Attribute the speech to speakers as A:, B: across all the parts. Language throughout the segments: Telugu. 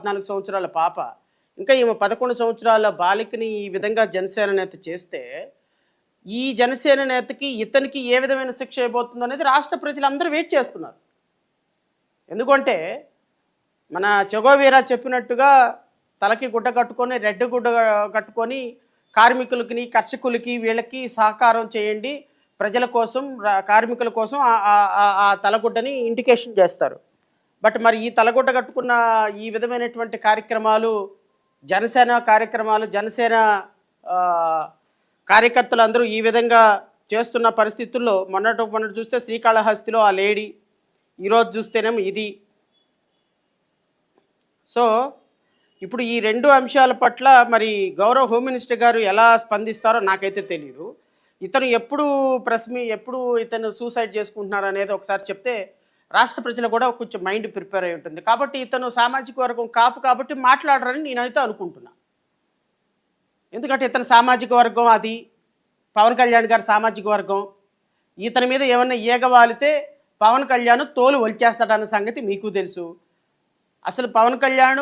A: 14 సంవత్సరాల పాప. ఇంకా ఈమె 11 సంవత్సరాల బాలికని ఈ విధంగా జనసేన నేత చేస్తే, ఈ జనసేన నేతకి, ఇతనికి ఏ విధమైన శిక్ష ఇవ్వబోతుందో అనేది రాష్ట్ర ప్రజలందరూ వెయిట్ చేస్తున్నారు. ఎందుకంటే మన చెగోవీరా చెప్పినట్టుగా తలకి గుడ్డ కట్టుకొని, రెడ్ గుడ్డ కట్టుకొని కార్మికులకి, కర్షకులకి వీళ్ళకి సహకారం చేయండి, ప్రజల కోసం, కార్మికుల కోసం ఆ తలగుడ్డని ఇండికేషన్ చేస్తారు. బట్ మరి ఈ తలగుడ్డ కట్టుకున్న ఈ విధమైనటువంటి కార్యక్రమాలు, జనసేన కార్యక్రమాలు, జనసేన కార్యకర్తలు ఈ విధంగా చేస్తున్న పరిస్థితుల్లో మొన్నటి చూస్తే శ్రీకాళహస్తిలో ఆ లేడీ, ఈరోజు చూస్తేనేమో ఇది. సో ఇప్పుడు ఈ 2 అంశాల పట్ల మరి గౌరవ హోమ్ మినిస్టర్ గారు ఎలా స్పందిస్తారో నాకైతే తెలియదు. ఇతను ఎప్పుడు ఇతను సూసైడ్ చేసుకుంటున్నారు అనేది ఒకసారి చెప్తే రాష్ట్ర ప్రజలు కూడా కొంచెం మైండ్ ప్రిపేర్ అయి ఉంటుంది. కాబట్టి ఇతను సామాజిక వర్గం కాపు కాబట్టి మాట్లాడరని నేనైతే అనుకుంటున్నా. ఎందుకంటే ఇతని సామాజిక వర్గం అది, పవన్ కళ్యాణ్ గారి సామాజిక వర్గం. ఇతని మీద ఏమన్నా ఈగవాలితే పవన్ కళ్యాణ్ తోలు ఒలిచేస్తాడన్న సంగతి మీకు తెలుసు. అసలు పవన్ కళ్యాణ్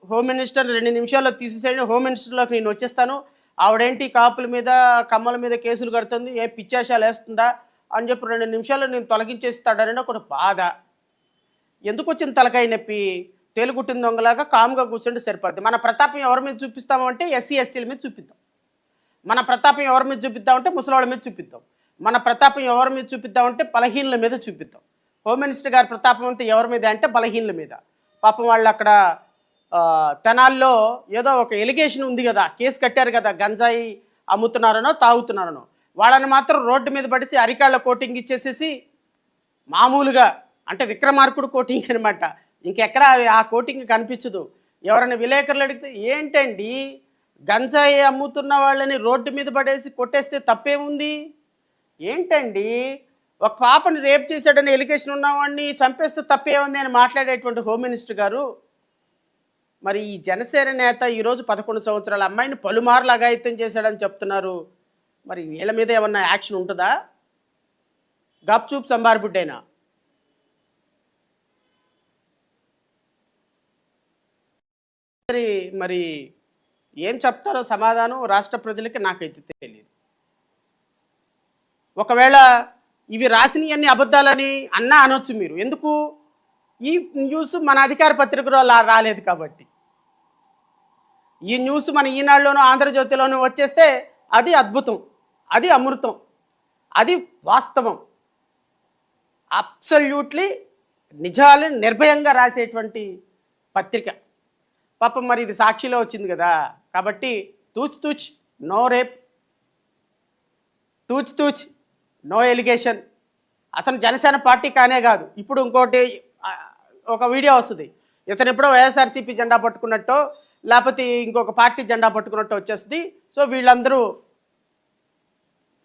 A: హోమ్ మినిస్టర్ 2 నిమిషాల్లో తీసేసేయండి, హోమ్ మినిస్టర్లోకి నేను వచ్చేస్తాను, ఆవిడేంటి కాపుల మీద కమ్మల మీద కేసులు కడుతుంది, ఏ పిచ్చాశాలు వేస్తుందా అని చెప్పి 2 నిమిషాల్లో నేను తొలగించేస్తాడని ఒక బాధ. ఎందుకు వచ్చిన తలకాయ నొప్పి? తేలుగుట్టిన దొంగలాగా కామ్గా కూర్చుంటే సరిపోద్ది. మన ప్రతాపం ఎవరి మీద చూపిస్తామంటే ఎస్సీ ఎస్టీల మీద చూపిద్దాం. మన ప్రతాపం ఎవరి మీద చూపిద్దామంటే ముసలాళ్ళ మీద చూపిద్దాం. మన ప్రతాపం ఎవరి మీద చూపిద్దామంటే బలహీనుల మీద చూపిద్దాం. హోమ్ మినిస్టర్ గారి ప్రతాపం అంతా ఎవరి మీద అంటే బలహీనుల మీద. పాపం వాళ్ళు అక్కడ తెనాల్లో ఏదో ఒక ఎలిగేషన్ ఉంది కదా, కేసు కట్టారు కదా, గంజాయి అమ్ముతున్నారనో తాగుతున్నారనో. వాళ్ళని మాత్రం రోడ్డు మీద పడిసి అరికాళ్ళ కోటింగ్ ఇచ్చేసేసి మామూలుగా అంటే విక్రమార్కుడు కోటింగ్ అనమాట. ఇంకెక్కడ ఆ కోటింగ్ కనిపించదు. ఎవరైనా విలేకరులు అడిగితే ఏంటండి గంజాయి అమ్ముతున్న వాళ్ళని రోడ్డు మీద పడేసి కొట్టేస్తే తప్పేముంది ఏంటండి, ఒక పాపని రేప్ చేశాడని ఎలిగేషన్ ఉన్నవాడిని చంపేస్తే తప్పేముంది అని మాట్లాడేటువంటి హోమ్ మినిస్టర్ గారు. మరి ఈ జనసేన నేత ఈరోజు 11 సంవత్సరాల అమ్మాయిని పలుమార్లు అఘాయిత్యం చేశాడని చెప్తున్నారు. మరి వీళ్ళ మీద ఏమన్నా యాక్షన్ ఉంటుందా? గప్చూప్ సంబార్బుడ్డైనా. మరి ఏం చెప్తారో సమాధానం రాష్ట్ర ప్రజలకి నాకైతే తెలియదు. ఒకవేళ ఇవి రాసినవన్నీ అబద్ధాలని అన్నా అనొచ్చు మీరు. ఎందుకు? ఈ న్యూస్ మన అధికార పత్రికలో రాలేదు కాబట్టి. ఈ న్యూస్ మన ఈనాడులోనూ ఆంధ్రజ్యోతిలోనూ వచ్చేస్తే అది అద్భుతం, అది అమృతం, అది వాస్తవం, అబ్సల్యూట్లీ నిజాలు నిర్భయంగా రాసేటువంటి పత్రిక. పాపం మరి ఇది సాక్షిలో వచ్చింది కదా, కాబట్టి తూచ్ తూచ్ నో రేప్, తూచ్ తూచ్ నో ఎలిగేషన్. అతను జనసేన పార్టీ కానే కాదు. ఇప్పుడు ఇంకోటి ఒక వీడియో వస్తుంది, ఇతను ఎప్పుడో వైఎస్ఆర్సీపీ జెండా పట్టుకున్నట్టో లేకపోతే ఇంకొక పార్టీ జెండా పట్టుకున్నట్టు వచ్చేస్తుంది. సో వీళ్ళందరూ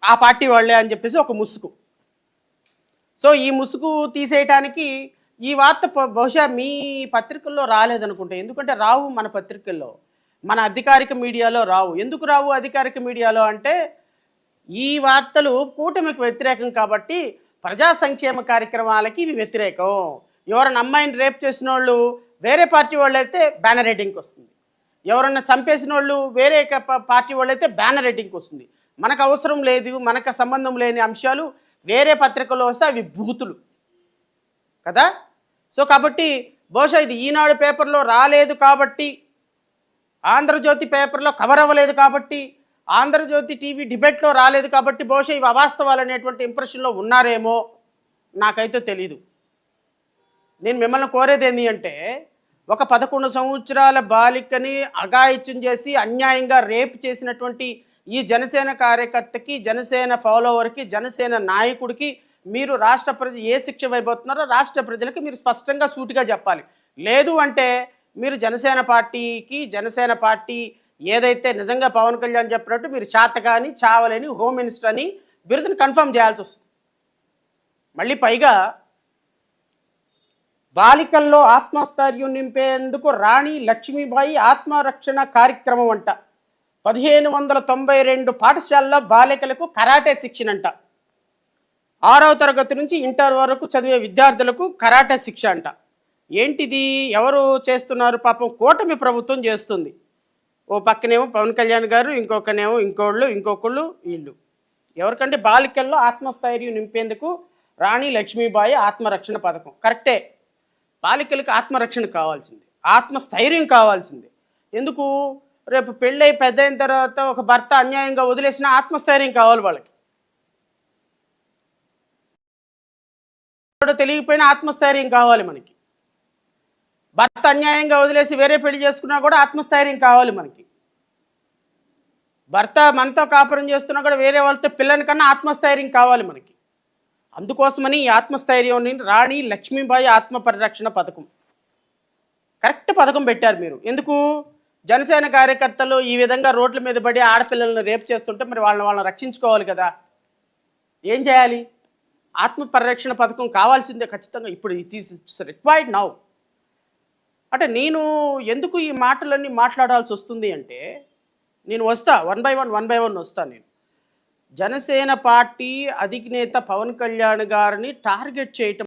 A: ఆ పార్టీ వాళ్ళే అని చెప్పేసి ఒక ముసుగు. సో ఈ ముసుగు తీసేయటానికి ఈ వార్త బహుశా మీ పత్రికల్లో రాలేదనుకుంటా. ఎందుకంటే రావు మన పత్రికల్లో, మన అధికారిక మీడియాలో రావు. ఎందుకు రావు అధికారిక మీడియాలో అంటే ఈ వార్తలు కూటమికి వ్యతిరేకం కాబట్టి ప్రజా సంక్షేమ కార్యక్రమాలకి ఇవి వ్యతిరేకం. ఎవరైనా అమ్మాయిని రేప్ చేసిన వాళ్ళు వేరే పార్టీ వాళ్ళు అయితే బ్యానర్ హెడ్డింగ్కి వస్తుంది, ఎవరన్నా చంపేసిన వాళ్ళు వేరే పార్టీ వాళ్ళు అయితే బ్యానర్ హెడ్డింగ్కి వస్తుంది. మనకు అవసరం లేదు, మనకు సంబంధం లేని అంశాలు వేరే పత్రికల్లో వస్తే అవి బూతులు కదా. సో కాబట్టి బహుశా ఇది ఈనాడు పేపర్లో రాలేదు కాబట్టి, ఆంధ్రజ్యోతి పేపర్లో కవర్ అవ్వలేదు కాబట్టి, ఆంధ్రజ్యోతి టీవీ డిబేట్లో రాలేదు కాబట్టి బహుశా ఇవి అవాస్తవాలు అనేటువంటి ఇంప్రెషన్లో ఉన్నారేమో, నాకైతే తెలీదు. నేను మిమ్మల్ని కోరేది ఏంటి అంటే, ఒక 11 సంవత్సరాల బాలికని అఘాయిత్యం చేసి అన్యాయంగా రేప్ చేసినటువంటి ఈ జనసేన కార్యకర్తకి, జనసేన ఫాలోవర్కి, జనసేన నాయకుడికి మీరు రాష్ట్ర ప్రజలు ఏ శిక్ష వైపోతున్నారో రాష్ట్ర ప్రజలకి మీరు స్పష్టంగా సూటిగా చెప్పాలి. లేదు అంటే మీరు జనసేన పార్టీ ఏదైతే నిజంగా పవన్ కళ్యాణ్ చెప్పినట్టు మీరు శాతకాని చావలేని హోమ్ మినిస్టర్ అని బిరుదుని కన్ఫర్మ్ చేయాల్సి వస్తుంది. మళ్ళీ పైగా బాలికల్లో ఆత్మస్థైర్యం నింపేందుకు రాణి లక్ష్మీబాయి ఆత్మరక్షణ కార్యక్రమం అంట. 1592 పాఠశాలలో బాలికలకు కరాటే శిక్షణ అంట. 6వ తరగతి నుంచి ఇంటర్ వరకు చదివే విద్యార్థులకు కరాటే శిక్ష అంట. ఏంటిది? ఎవరు చేస్తున్నారు? పాపం కూటమి ప్రభుత్వం చేస్తుంది. ఓ పక్కనేమో పవన్ కళ్యాణ్ గారు, ఇంకొకనేమో ఇంకోళ్ళు, ఇంకొకళ్ళు వీళ్ళు. ఎవరికంటే బాలికల్లో ఆత్మస్థైర్యం నింపేందుకు రాణి లక్ష్మీబాయి ఆత్మరక్షణ పథకం. కరెక్టే. బాలికలకు ఆత్మరక్షణ కావాల్సింది. ఆత్మస్థైర్యం కావాల్సింది. ఎందుకు? రేపు పెళ్ళై పెద్దయిన తర్వాత ఒక భర్త అన్యాయంగా వదిలేసిన ఆత్మస్థైర్యం కావాలి వాళ్ళకి. తెలియకపోయినా ఆత్మస్థైర్యం కావాలి మనకి. భర్త అన్యాయంగా వదిలేసి వేరే పెళ్లి చేసుకున్నా కూడా ఆత్మస్థైర్యం కావాలి మనకి. భర్త మనతో కాపురం చేస్తున్నా కూడా వేరే వాళ్ళతో పిల్లని కన్నా ఆత్మస్థైర్యం కావాలి మనకి. అందుకోసమని ఈ ఆత్మస్థైర్యం రాణి లక్ష్మీబాయి ఆత్మ పరిరక్షణ పథకం. కరెక్ట్ పథకం పెట్టారు మీరు. ఎందుకు? జనసేన కార్యకర్తలు ఈ విధంగా రోడ్ల మీద పడి ఆడపిల్లలను రేపు చేస్తుంటే మరి వాళ్ళని రక్షించుకోవాలి కదా. ఏం చేయాలి? ఆత్మ పరిరక్షణ పథకం కావాల్సిందే ఖచ్చితంగా. ఇప్పుడు ఇట్ ఈస్ రిక్వైర్డ్ నౌ. అంటే నేను ఎందుకు ఈ మాటలన్నీ మాట్లాడాల్సి వస్తుంది అంటే, నేను వస్తా వన్ బై వన్ వస్తాను నేను. జనసేన పార్టీ అధినేత పవన్ కళ్యాణ్ గారిని టార్గెట్ చేయటం